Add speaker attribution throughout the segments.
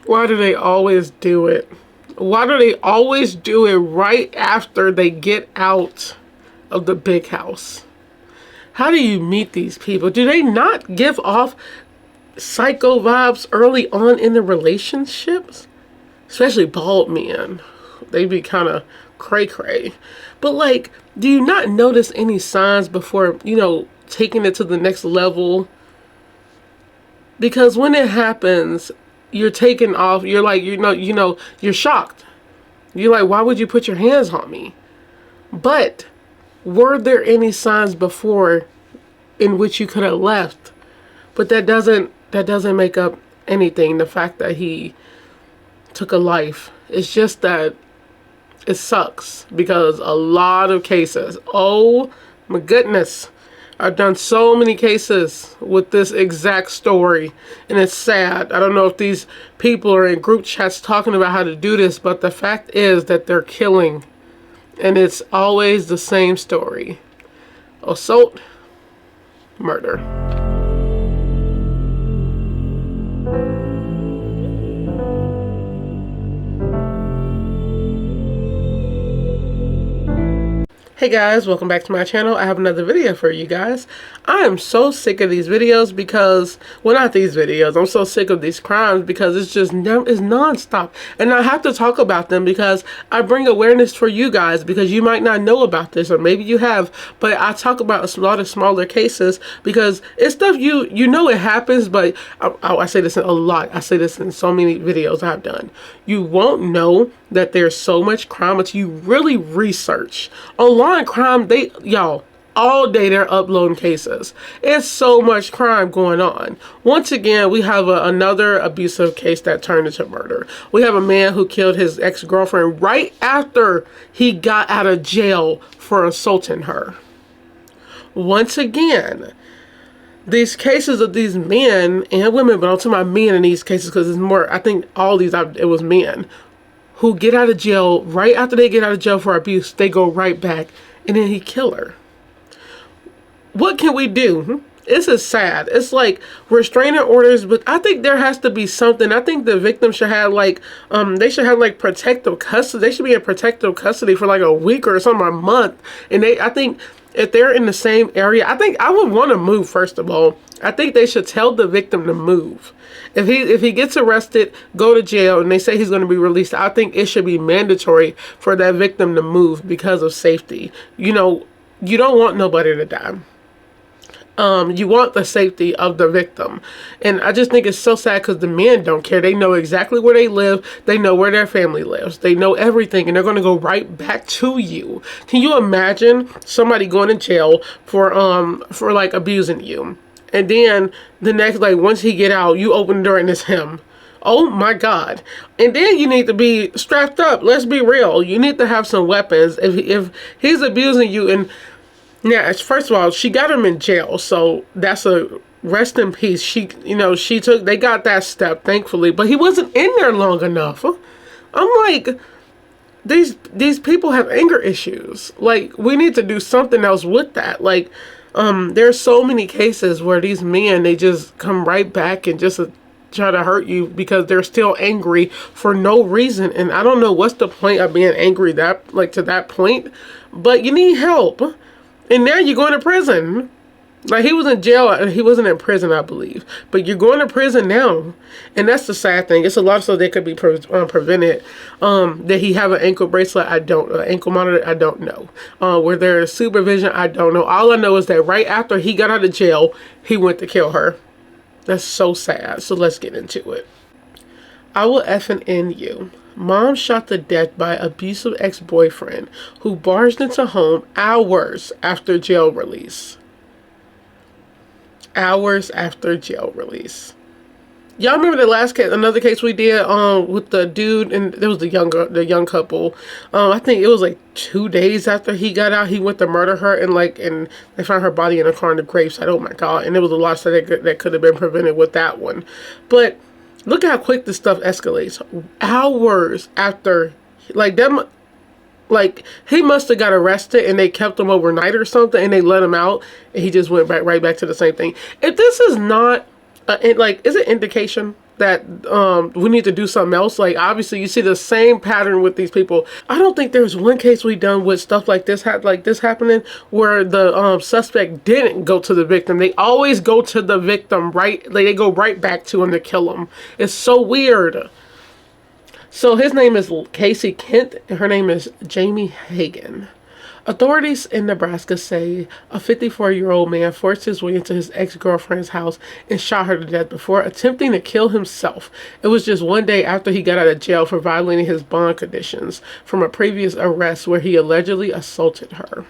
Speaker 1: Why do they always do it? Why do they always do it right after they get out of the big house? How do you meet these people? Do they not give off psycho vibes early on in the relationships? Especially bald men. They be kind of cray-cray. But like, do you not notice any signs before, taking it to the next level? Because when it happens, you're taken off. You're like, you're shocked. You're like, why would you put your hands on me? But were there any signs before in which you could have left? But that doesn't make up anything. The fact that he took a life. It's just that it sucks because a lot of cases, oh my goodness, I've done so many cases with this exact story, and it's sad. I don't know if these people are in group chats talking about how to do this, but the fact is that they're killing, and it's always the same story. Assault, murder. Hey guys, welcome back to my channel. I have another video for you guys. I am so sick of these videos because, well, not these videos. I'm so sick of these crimes because it's just it's nonstop. And I have to talk about them because I bring awareness for you guys because you might not know about this, or maybe you have, but I talk about a lot of smaller cases because it's stuff you know it happens, but I say this a lot. I say this in so many videos I've done. You won't know that there's so much crime until you really research. Online crime, y'all, all day they're uploading cases. It's so much crime going on. Once again, we have another abusive case that turned into murder. We have a man who killed his ex-girlfriend right after he got out of jail for assaulting her. Once again, these cases of these men and women, but I'm talking about men in these cases because it's more, I think all these, it was men who get out of jail. Right after they get out of jail for abuse, they go right back and then he kill her. What can we do? This is sad. It's like restraining orders, but I think there has to be something. I think the victim should have like, they should have like protective custody. They should be in protective custody for like a week or something, a month. And I think if they're in the same area, I think I would want to move, first of all. I think they should tell the victim to move. If he gets arrested, go to jail, and they say he's going to be released, I think it should be mandatory for that victim to move because of safety. You don't want nobody to die. You want the safety of the victim. And I just think it's so sad because the men don't care. They know exactly where they live. They know where their family lives. They know everything, and they're going to go right back to you. Can you imagine somebody going to jail for like abusing you? And then the next, like, once he get out, you open the door and it's him. Oh my God. And then you need to be strapped up. Let's be real. You need to have some weapons. If he's abusing you, and yeah, first of all, she got him in jail. So that's a rest in peace. They got that step, thankfully, but he wasn't in there long enough. I'm like, these people have anger issues. Like, we need to do something else with that. Like, there's so many cases where these men, they just come right back and just try to hurt you because they're still angry for no reason. And I don't know what's the point of being angry to that point, but you need help. And now you're going to prison. Like, he was in jail. He wasn't in prison, I believe. But you're going to prison now. And that's the sad thing. It's a lot of stuff that could be prevented. Did he have an ankle bracelet? I don't know. Ankle monitor? I don't know. Were there supervision? I don't know. All I know is that right after he got out of jail, he went to kill her. That's so sad. So let's get into it. I will effing end you. Mom shot to death by abusive ex-boyfriend who barged into home hours after jail release. Hours after jail release. Y'all remember the last case, another case we did with the dude, and there was the young couple. I think it was like 2 days after he got out, he went to murder her, and they found her body in a car in the gravesite. Oh my God! And there was a lot of stuff that could have been prevented with that one. But look how quick this stuff escalates. Hours after, like them. Like, he must have got arrested and they kept him overnight or something and they let him out and he just went right back to the same thing. If this is not, is it indication that we need to do something else. Like, obviously you see the same pattern with these people. I don't think there's one case we done with stuff like this happening where the suspect didn't go to the victim. They always go to the victim, right? Like, they go right back to him to kill him. It's so weird. So his name is Casey Kent and her name is Jamie Hagan. Authorities in Nebraska say a 54-year-old man forced his way into his ex-girlfriend's house and shot her to death before attempting to kill himself. It was just one day after he got out of jail for violating his bond conditions from a previous arrest where he allegedly assaulted her.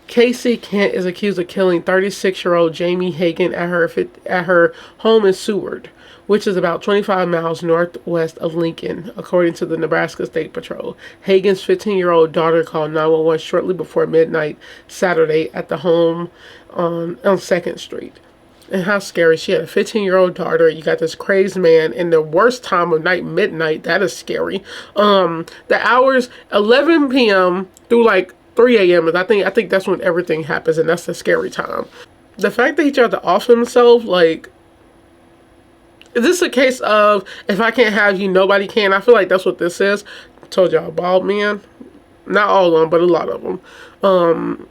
Speaker 1: Casey Kent is accused of killing 36-year-old Jamie Hagan at her home in Seward, which is about 25 miles northwest of Lincoln, according to the Nebraska State Patrol. Hagan's 15-year-old daughter called 911 shortly before midnight Saturday at the home on 2nd Street. And how scary. She had a 15-year-old daughter. You got this crazed man in the worst time of night, midnight. That is scary. The hours, 11 p.m. through like 3 a.m. I think that's when everything happens, and that's the scary time. The fact that he tried to off himself, like, is this a case of, if I can't have you, nobody can? I feel like that's what this is. I told y'all, bald men. Not all of them, but a lot of them.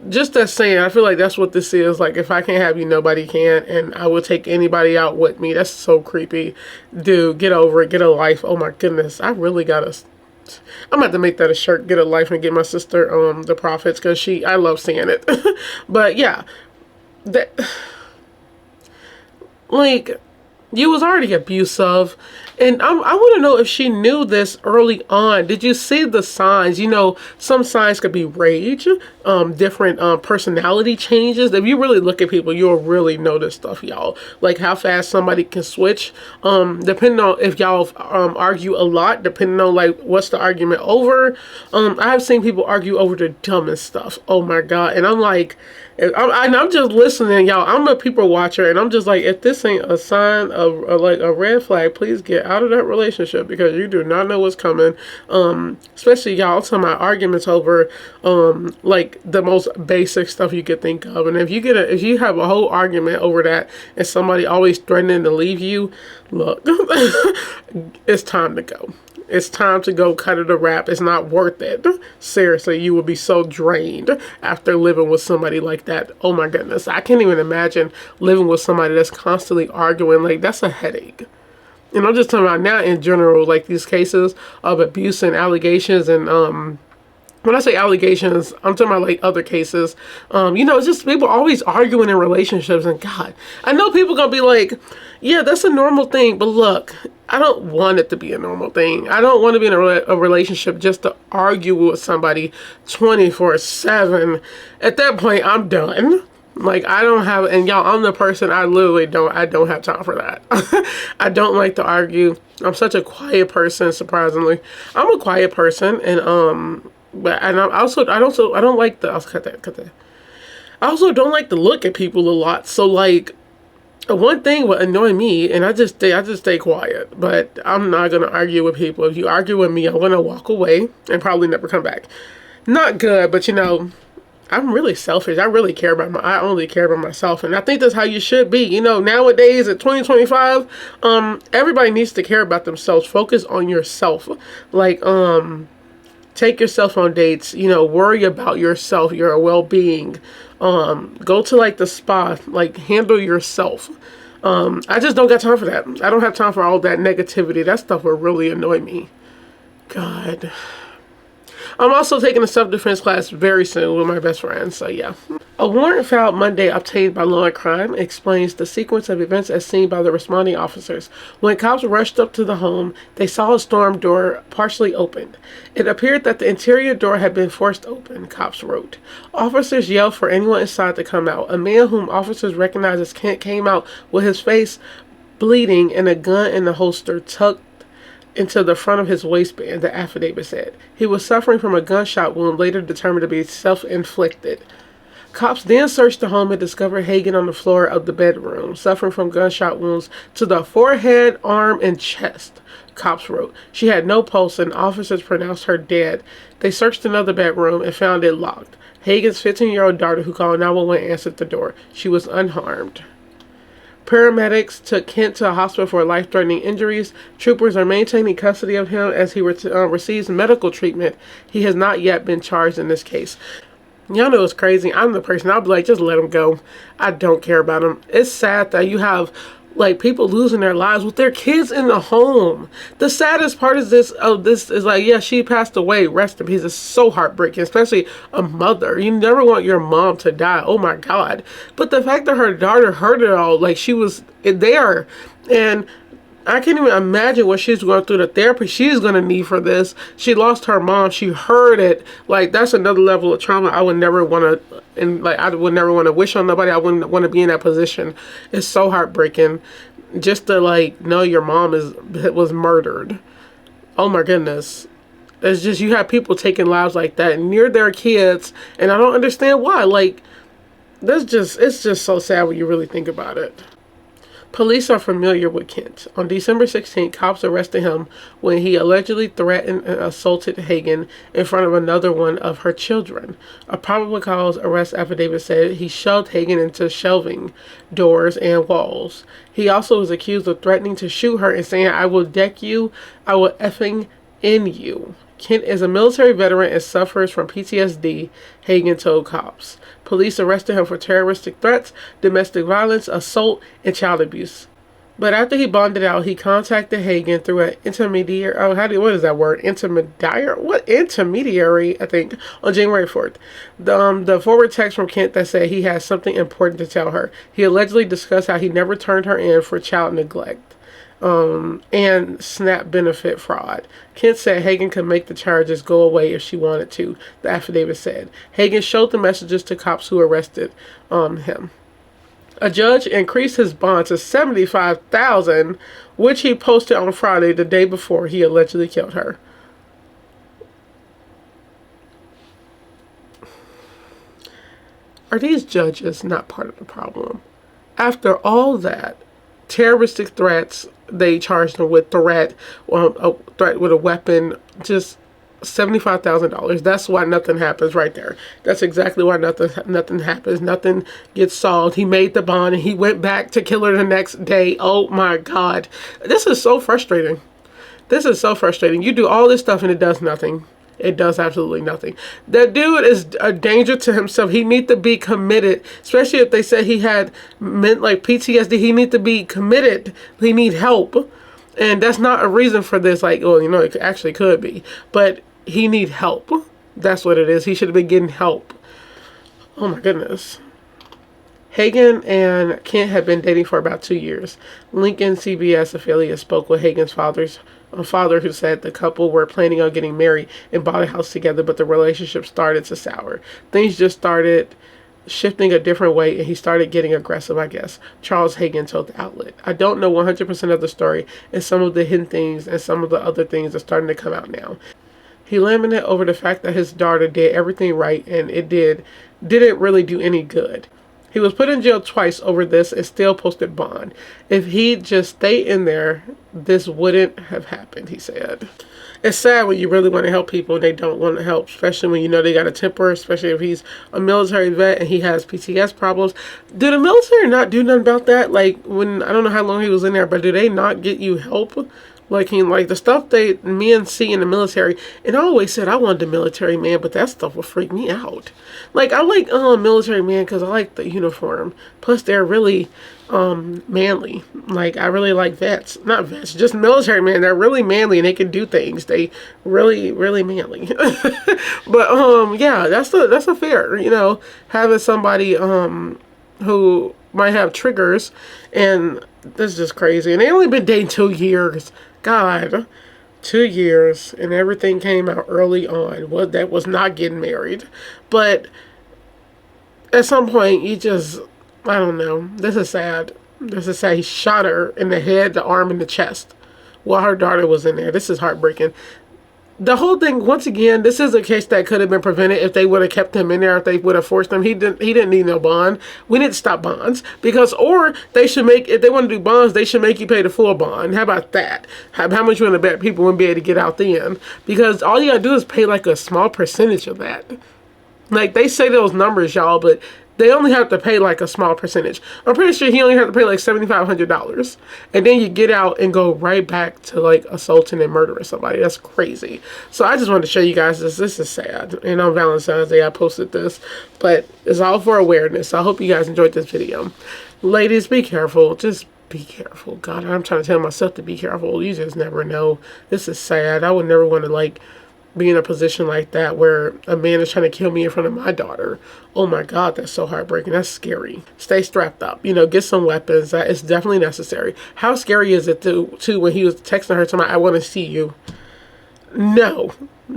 Speaker 1: Just that saying, I feel like that's what this is. Like, if I can't have you, nobody can. And I will take anybody out with me. That's so creepy. Dude, get over it. Get a life. Oh my goodness. I really gotta... I'm about to make that a shirt. Get a life and get my sister the Prophets, because I love seeing it. But yeah. That... Like... You was already abusive, and I want to know if she knew this early on. Did you see the signs? You know, some signs could be rage, different personality changes. If you really look at people, you'll really notice stuff, y'all. Like how fast somebody can switch, depending on if y'all argue a lot, depending on like what's the argument over. I have seen people argue over the dumbest stuff. Oh my God. And I'm like, I'm just listening, y'all. I'm a people watcher, and I'm just like, if this ain't a sign of like a red flag, please get out of that relationship, because you do not know what's coming. Especially y'all talking about arguments over like the most basic stuff you could think of. And if you have a whole argument over that, and somebody always threatening to leave you, look, it's time to go. It's time to go cut it a wrap. It's not worth it. Seriously, you will be so drained after living with somebody like that. Oh my goodness. I can't even imagine living with somebody that's constantly arguing. Like, that's a headache. And I'm just talking about now in general, like these cases of abuse and allegations. And when I say allegations, I'm talking about like other cases. You know, it's just people always arguing in relationships. And God, I know people gonna be like, yeah, that's a normal thing. But look, I don't want it to be a normal thing. I don't want to be in a relationship just to argue with somebody 24/7. At that point, I'm done. Like, I don't have, and y'all, I'm the person, I don't have time for that. I don't like to argue. I'm such a quiet person, surprisingly. I'm a quiet person, and I don't like the, I'll cut that. I also don't like to look at people a lot. So like, one thing would annoy me, and I just stay quiet. But I'm not gonna argue with people. If you argue with me, I'm gonna walk away and probably never come back. Not good, but you know, I'm really selfish. I only care about myself, and I think that's how you should be. You know, nowadays at 2025, everybody needs to care about themselves. Focus on yourself. Like, take yourself on dates. You know, worry about yourself, your well-being. Go to like the spa. Like, handle yourself. I just don't got time for that. I don't have time for all that negativity. That stuff will really annoy me. God. I'm also taking a self-defense class very soon with my best friend, so yeah. A warrant filed Monday obtained by Law and Crime explains the sequence of events as seen by the responding officers. When cops rushed up to the home, they saw a storm door partially opened. It appeared that the interior door had been forced open, cops wrote. Officers yelled for anyone inside to come out. A man whom officers recognized as Kent came out with his face bleeding and a gun in the holster tucked into the front of his waistband, the affidavit said. He was suffering from a gunshot wound later determined to be self-inflicted. Cops then searched the home and discovered Hagan on the floor of the bedroom, suffering from gunshot wounds to the forehead, arm, and chest, cops wrote. She had no pulse and officers pronounced her dead. They searched another bedroom and found it locked. Hagan's 15-year-old daughter, who called 911, answered the door. She was unharmed. Paramedics took Kent to a hospital for life-threatening injuries. Troopers are maintaining custody of him as he receives medical treatment. He has not yet been charged in this case. Y'all know it's crazy. I'm the person, I'll be like, just let him go. I don't care about him. It's sad that you have like people losing their lives with their kids in the home. The saddest part is this is like, yeah, she passed away, rest in peace. It's so heartbreaking, especially a mother. You never want your mom to die. Oh my God. But the fact that her daughter heard it all, like she was there, and I can't even imagine what she's going through, the therapy she's going to need for this. She lost her mom. She heard it. Like, that's another level of trauma I would never want to, and like, I would never want to wish on nobody. I wouldn't want to be in that position. It's so heartbreaking just to like know your mom was murdered. Oh my goodness. It's just, you have people taking lives like that near their kids, and I don't understand why. Like, it's just so sad when you really think about it. Police are familiar with Kent. On December 16th, cops arrested him when he allegedly threatened and assaulted Hagen in front of another one of her children. A probable cause arrest affidavit said he shoved Hagen into shelving doors and walls. He also was accused of threatening to shoot her and saying, "I will deck you, I will effing end you." Kent is a military veteran and suffers from PTSD, Hagen told cops. Police arrested him for terroristic threats, domestic violence, assault, and child abuse. But after he bonded out, he contacted Hagen through an intermediary, what is that word? Intermediary, I think, on January 4th. The forward text from Kent that said he had something important to tell her. He allegedly discussed how he never turned her in for child neglect. And SNAP benefit fraud. Kent said Hagen could make the charges go away if she wanted to, the affidavit said. Hagen showed the messages to cops who arrested him. A judge increased his bond to $75,000, which he posted on Friday, the day before he allegedly killed her. Are these judges not part of the problem? After all that, terroristic threats, they charged him with a threat with a weapon, just $75,000. That's why nothing happens right there. That's exactly why nothing happens. Nothing gets solved. He made the bond and he went back to kill her the next day. Oh my God. This is so frustrating. This is so frustrating. You do all this stuff and it does nothing. It does absolutely nothing. That dude is a danger to himself. He needs to be committed, especially if they said he had like PTSD. He needs to be committed. He needs help. And that's not a reason for this. Like, well, you know, it actually could be. But he needs help. That's what it is. He should have been getting help. Oh my goodness. Hagen and Kent had been dating for about 2 years. Lincoln CBS affiliate spoke with Hagen's father, who said the couple were planning on getting married and bought a house together, but the relationship started to sour. Things just started shifting a different way, and he started getting aggressive, I guess. Charles Hagen told the outlet. I don't know 100% of the story, and some of the hidden things and some of the other things are starting to come out now. He lamented over the fact that his daughter did everything right, and it didn't really do any good. He was put in jail twice over this and still posted bond. If he'd just stayed in there, this wouldn't have happened, he said. It's sad when you really want to help people and they don't want to help, especially when you know they got a temper, especially if he's a military vet and he has PTS problems. Do the military not do nothing about that? Like, when, I don't know how long he was in there, but do they not get you help? Like the stuff men see in the military, and I always said I wanted a military man, but that stuff would freak me out. Like, I like military man because I like the uniform. Plus, they're really manly. Like, I really like vets. Not vets, just military men. They're really manly and they can do things. They really, really manly. But yeah, that's a fair, you know, having somebody who might have triggers, and this is just crazy. And they only been dating 2 years. God, 2 years, and everything came out early on. Well, that was not getting married. But at some point, you just, I don't know. This is sad. This is sad. He shot her in the head, the arm, and the chest while her daughter was in there. This is heartbreaking. The whole thing, once again, this is a case that could have been prevented if they would have kept him in there, if they would have forced him. He didn't need no bond. We need to stop bonds. Because, or they should make, if they want to do bonds, they should make you pay the full bond. How about that? How much you want to bet people wouldn't be able to get out then? Because all you got to do is pay like a small percentage of that. Like, they say those numbers, y'all, but they only have to pay like a small percentage. I'm pretty sure he only had to pay like $7,500. And then you get out and go right back to like assaulting and murdering somebody. That's crazy. So I just wanted to show you guys this. This is sad. And on Valentine's Day I posted this. But it's all for awareness. So I hope you guys enjoyed this video. Ladies, be careful. Just be careful. God, I'm trying to tell myself to be careful. You just never know. This is sad. I would never want to like be in a position like that where a man is trying to kill me in front of my daughter. Oh my God, that's so heartbreaking. That's scary. Stay strapped up. You know, get some weapons. That is definitely necessary. How scary is it too when he was texting her to I want to see you? No,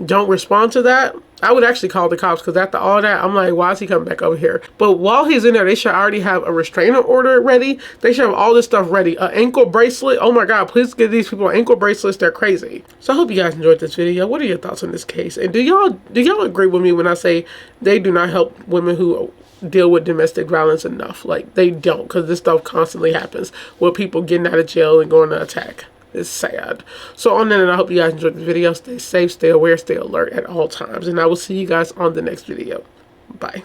Speaker 1: don't respond to that. I would actually call the cops, because after all that, I'm like, why is he coming back over here? But while he's in there, they should already have a restraining order ready. They should have all this stuff ready. An ankle bracelet. Oh my God, please give these people ankle bracelets. They're crazy. So I hope you guys enjoyed this video. What are your thoughts on this case? And do y'all agree with me when I say they do not help women who deal with domestic violence enough? Like, they don't, because this stuff constantly happens with people getting out of jail and going to attack. It's sad. So on that, and I hope you guys enjoyed the video. Stay safe, stay aware, stay alert at all times. And I will see you guys on the next video. Bye.